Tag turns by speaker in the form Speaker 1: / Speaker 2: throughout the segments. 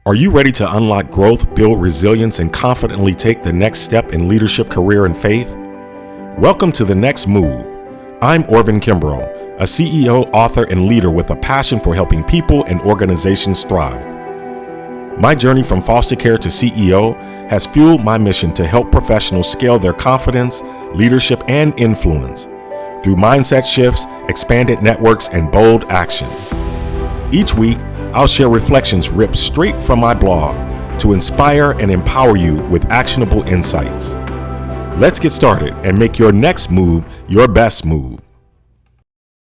Speaker 1: Are you ready to unlock growth, build resilience, and confidently take the next step in leadership, career, and faith? Welcome to The Next Move. I'm Orvin Kimbrough, a CEO, author, and leader with a passion for helping people and organizations thrive. My journey from foster care to CEO has fueled my mission to help professionals scale their confidence, leadership, and influence through mindset shifts, expanded networks, and bold action. Each week, I'll share reflections ripped straight from my blog to inspire and empower you with actionable insights. Let's get started and make your next move your best move.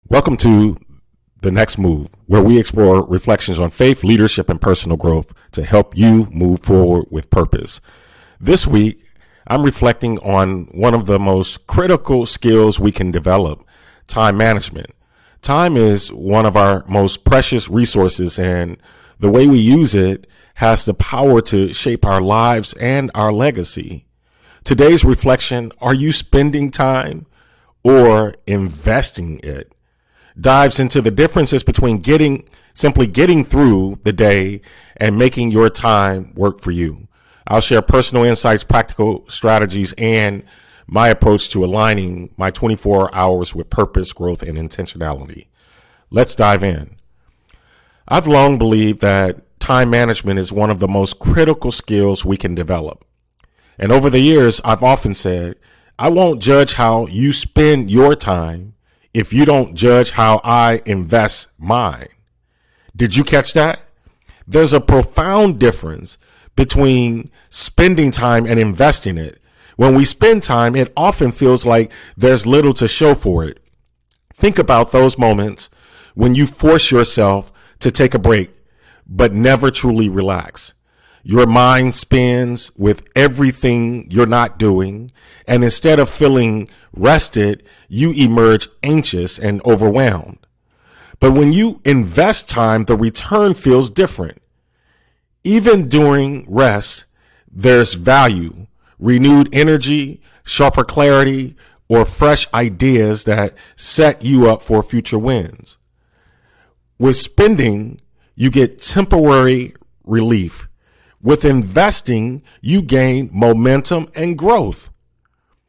Speaker 1: Welcome to The Next Move, where we explore reflections on faith, leadership, and personal growth to help you move forward with purpose. This week, I'm reflecting on one of the most critical skills we can develop, time management. Time is one of our most precious resources, and the way we use it has the power to shape our lives and our legacy. Today's reflection, are you spending time or investing it? Dives into the differences between simply getting through the day and making your time work for you. I'll share personal insights, practical strategies, and my approach to aligning my 24 hours with purpose, growth, and intentionality. Let's dive in. I've long believed that time management is one of the most critical skills we can develop. And over the years, I've often said, I won't judge how you spend your time if you don't judge how I invest mine. Did you catch that? There's a profound difference between spending time and investing it. When we spend time, it often feels like there's little to show for it. Think about those moments when you force yourself to take a break, but never truly relax. Your mind spins with everything you're not doing, and instead of feeling rested, you emerge anxious and overwhelmed. But when you invest time, the return feels different. Even during rest, there's value. Renewed energy, sharper clarity, or fresh ideas that set you up for future wins. With spending, you get temporary relief. With investing, you gain momentum and growth.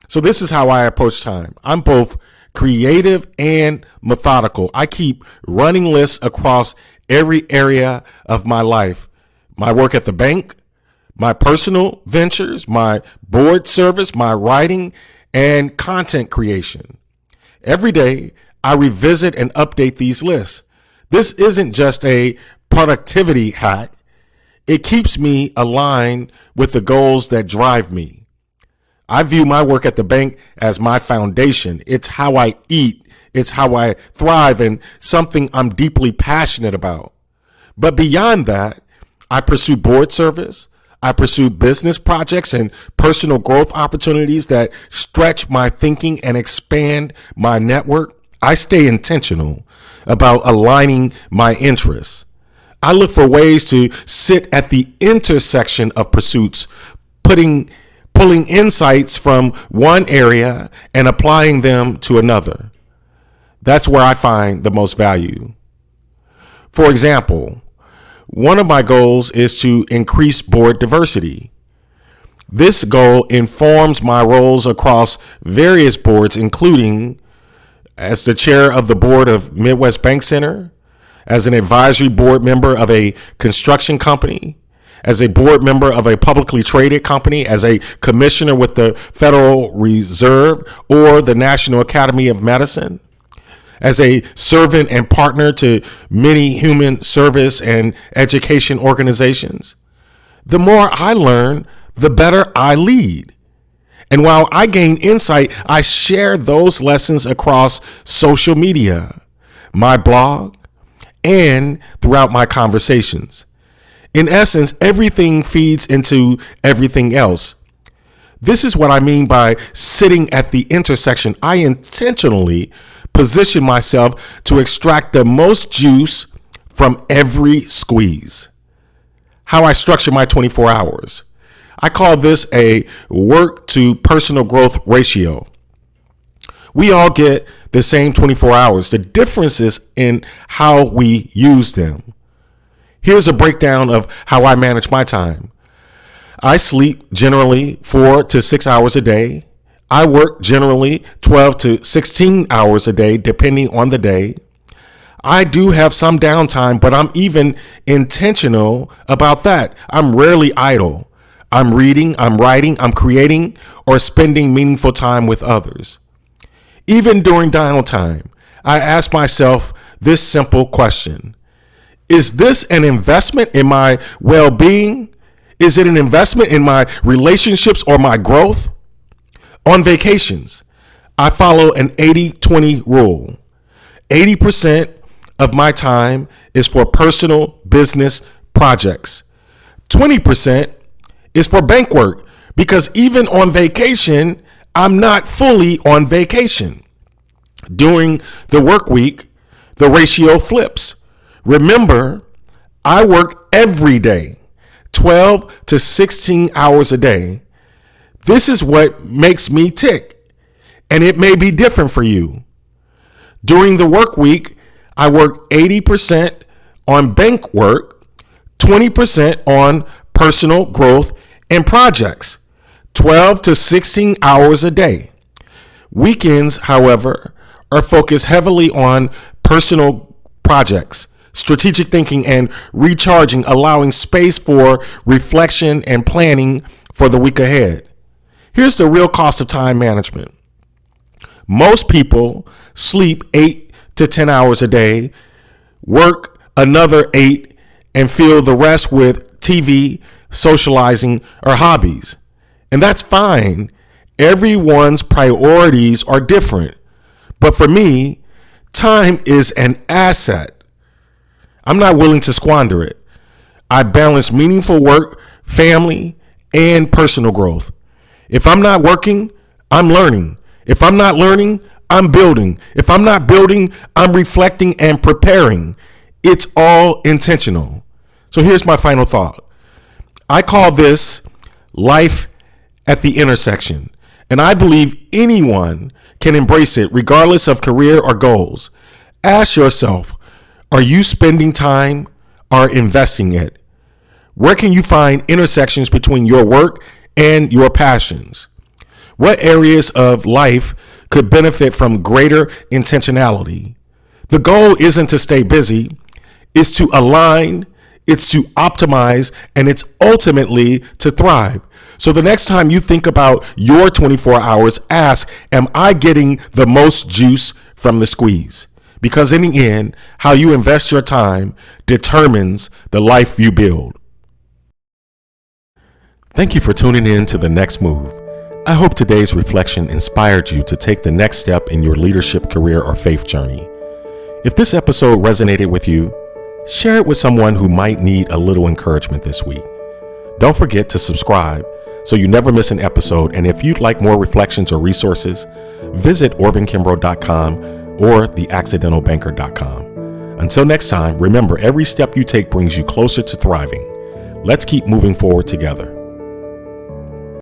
Speaker 1: So this is how I approach time. I'm both creative and methodical. I keep running lists across every area of my life. My work at the bank, my personal ventures, my board service, my writing, and content creation. Every day, I revisit and update these lists. This isn't just a productivity hack. It keeps me aligned with the goals that drive me. I view my work at the bank as my foundation. It's how I eat. It's how I thrive, and something I'm deeply passionate about. But beyond that, I pursue board service. I pursue business projects and personal growth opportunities that stretch my thinking and expand my network. I stay intentional about aligning my interests. I look for ways to sit at the intersection of pursuits, pulling insights from one area and applying them to another. That's where I find the most value. For example, one of my goals is to increase board diversity. This goal informs my roles across various boards, including as the chair of the board of Midwest Bank Center, as an advisory board member of a construction company, as a board member of a publicly traded company, as a commissioner with the Federal Reserve or the National Academy of Medicine, as a servant and partner to many human service and education organizations. The more I learn, the better I lead. And while I gain insight, I share those lessons across social media, my blog, and throughout my conversations. In essence, everything feeds into everything else. This is what I mean by sitting at the intersection. I intentionally position myself to extract the most juice from every squeeze. How I structure my 24 hours. I call this a work to personal growth ratio. We all get the same 24 hours. The difference is in how we use them. Here's a breakdown of how I manage my time. I sleep generally 4 to 6 hours a day. I work generally 12 to 16 hours a day, depending on the day. I do have some downtime, but I'm even intentional about that. I'm rarely idle. I'm reading, I'm writing, I'm creating, or spending meaningful time with others. Even during downtime, I ask myself this simple question. Is this an investment in my well-being? Is it an investment in my relationships or my growth? On vacations, I follow an 80-20 rule. 80% of my time is for personal business projects. 20% is for bank work, because even on vacation, I'm not fully on vacation. During the work week, the ratio flips. Remember, I work every day, 12 to 16 hours a day. This is what makes me tick, and it may be different for you. During the work week, I work 80% on bank work, 20% on personal growth and projects, 12 to 16 hours a day. Weekends, however, are focused heavily on personal projects, strategic thinking, and recharging, allowing space for reflection and planning for the week ahead. Here's the real cost of time management. Most people sleep 8 to 10 hours a day, work another 8, and fill the rest with TV, socializing, or hobbies. And that's fine. Everyone's priorities are different. But for me, time is an asset. I'm not willing to squander it. I balance meaningful work, family, and personal growth. If I'm not working, I'm learning. If I'm not learning, I'm building. If I'm not building, I'm reflecting and preparing. It's all intentional. So here's my final thought. I call this life at the intersection, and I believe anyone can embrace it regardless of career or goals. Ask yourself, are you spending time or investing it? Where can you find intersections between your work and your passions? What areas of life could benefit from greater intentionality? The goal isn't to stay busy, it's to align, it's to optimize, and it's ultimately to thrive. So the next time you think about your 24 hours, ask, am I getting the most juice from the squeeze? Because in the end, how you invest your time determines the life you build. Thank you for tuning in to The Next Move. I hope today's reflection inspired you to take the next step in your leadership, career, or faith journey. If this episode resonated with you, share it with someone who might need a little encouragement this week. Don't forget to subscribe so you never miss an episode. And if you'd like more reflections or resources, visit orvinkimbrough.com or theaccidentalbanker.com. Until next time, remember, every step you take brings you closer to thriving. Let's keep moving forward together.